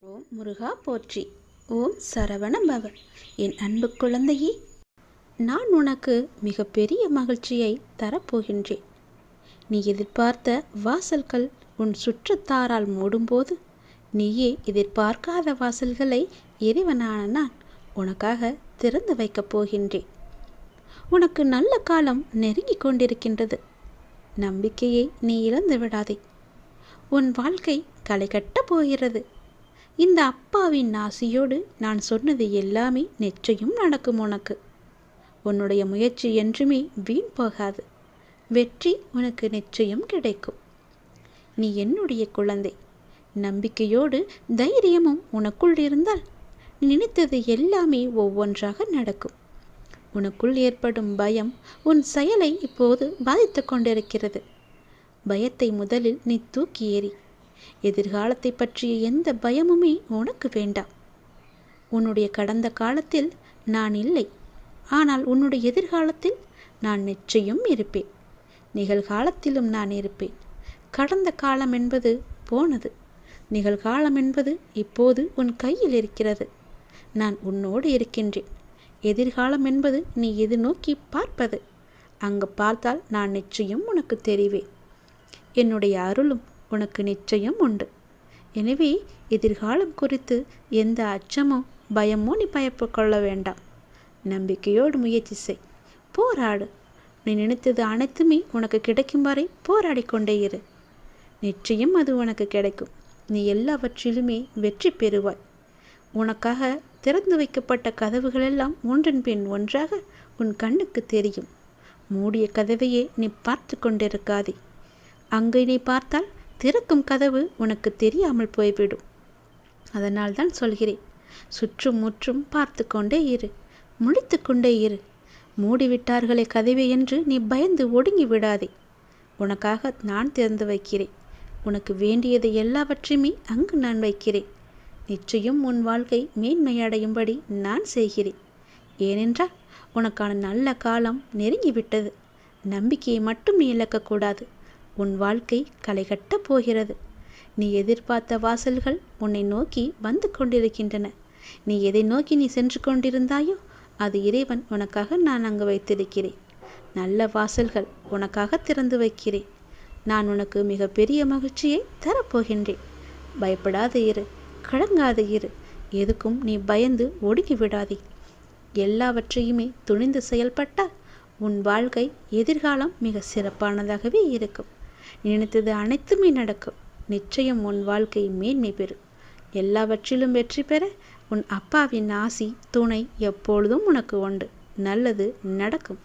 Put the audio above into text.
ஓம் முருகா போற்றி. ஓம் சரவண பவ. என் அன்பு குழந்தையே, நான் உனக்கு மிகப்பெரிய மகிழ்ச்சியை தரப்போகின்றேன். நீ எதிர்பார்த்த வாசல்கள் உன் சுற்றத்தாரால் மூடும்போது, நீயே எதிர்பார்க்காத வாசல்களை இறைவனான நான் உனக்காக திறந்து வைக்கப் போகின்றேன். உனக்கு நல்ல காலம் நெருங்கிக் கொண்டிருக்கின்றது. நம்பிக்கையை நீ இழந்து விடாதே. உன் வாழ்க்கை களை கட்டப் போகிறது. இந்த அப்பாவின் ஆசியோடு நான் சொன்னது எல்லாமே நிச்சயம் நடக்கும். உனக்கு உன்னுடைய முயற்சி என்றுமே வீண் போகாது. வெற்றி உனக்கு நிச்சயம் கிடைக்கும். நீ என்னுடைய குழந்தை. நம்பிக்கையோடு தைரியமும் உனக்குள் இருந்தால் நினைத்தது எல்லாமே ஒவ்வொன்றாக நடக்கும். உனக்குள் ஏற்படும் பயம் உன் செயலை இப்போது பாதித்து கொண்டிருக்கிறது. பயத்தை முதலில் நீ தூக்கி எறி. எதிர்காலத்தை பற்றிய எந்த பயமுமே உனக்கு வேண்டாம். உன்னுடைய கடந்த காலத்தில் நான் இல்லை, ஆனால் உன்னுடைய எதிர்காலத்தில் நான் நிச்சயம் இருப்பேன். நிகழ்காலத்திலும் நான் இருப்பேன். கடந்த காலம் என்பது போனது. நிகழ்காலம் என்பது இப்போது உன் கையில் இருக்கிறது. நான் உன்னோடு இருக்கின்றேன். எதிர்காலம் என்பது நீ எது நோக்கி பார்ப்பது. அங்கு பார்த்தால் நான் நிச்சயம் உனக்கு தெரிவேன். என்னுடைய அருளும் உனக்கு நிச்சயம் உண்டு. எனவே எதிர்காலம் குறித்து எந்த அச்சமோ பயமோ நீ பயப்பு கொள்ள வேண்டாம். நம்பிக்கையோடு முயற்சி செய். போராடு. நீ நினைத்தது அனைத்துமே உனக்கு கிடைக்கும் வரை போராடி கொண்டே இரு. நிச்சயம் அது உனக்கு கிடைக்கும். நீ எல்லாவற்றிலுமே வெற்றி பெறுவாய். உனக்காக திறந்து வைக்கப்பட்ட கதவுகளெல்லாம் ஒன்றன் பின் ஒன்றாக உன் கண்ணுக்கு தெரியும். மூடிய கதவையே நீ பார்த்து கொண்டிருக்காதே. அங்கே நீ பார்த்தால் திறக்கும் கதவு உனக்கு தெரியாமல் போய்விடும். அதனால் தான் சொல்கிறேன், சுற்றும் முற்றும் பார்த்து கொண்டே இரு. முழித்து கொண்டே இரு. மூடிவிட்டார்களே கதவை என்று நீ பயந்து ஒடுங்கி விடாதே. உனக்காக நான் திறந்து வைக்கிறேன். உனக்கு வேண்டியதை எல்லாவற்றையுமே அங்கு நான் வைக்கிறேன். நிச்சயம் உன் வாழ்க்கை மேன்மையடையும்படி நான் செய்கிறேன். ஏனென்றால் உனக்கான நல்ல காலம் நெருங்கிவிட்டது. நம்பிக்கையை மட்டும் நீ இழக்கக்கூடாது. உன் வாழ்க்கை களை கட்டப் போகிறது. நீ எதிர்பார்த்த வாசல்கள் உன்னை நோக்கி வந்து கொண்டிருக்கின்றன. நீ எதை நோக்கி நீ சென்று கொண்டிருந்தாயோ அது இறைவன் உனக்காக நான் அங்கு வைத்திருக்கிறேன். நல்ல வாசல்கள் உனக்காக திறந்து வைக்கிறேன். நான் உனக்கு மிகப்பெரிய மகிழ்ச்சியை தரப்போகின்றேன். பயப்படாத இரு. கலங்காத இரு. எதுக்கும் நீ பயந்து ஒடுங்கி விடாதே. எல்லாவற்றையுமே துணிந்து செயல்பட்டால் உன் வாழ்க்கை எதிர்காலம் மிக சிறப்பானதாகவே இருக்கும். நினைத்தது அனைத்துமே நடக்கும். நிச்சயம் உன் வாழ்க்கை மேன்மை பெறும். எல்லாவற்றிலும் வெற்றி பெற உன் அப்பாவின் ஆசி துணை எப்பொழுதும் உனக்கு உண்டு. நல்லது நடக்கும்.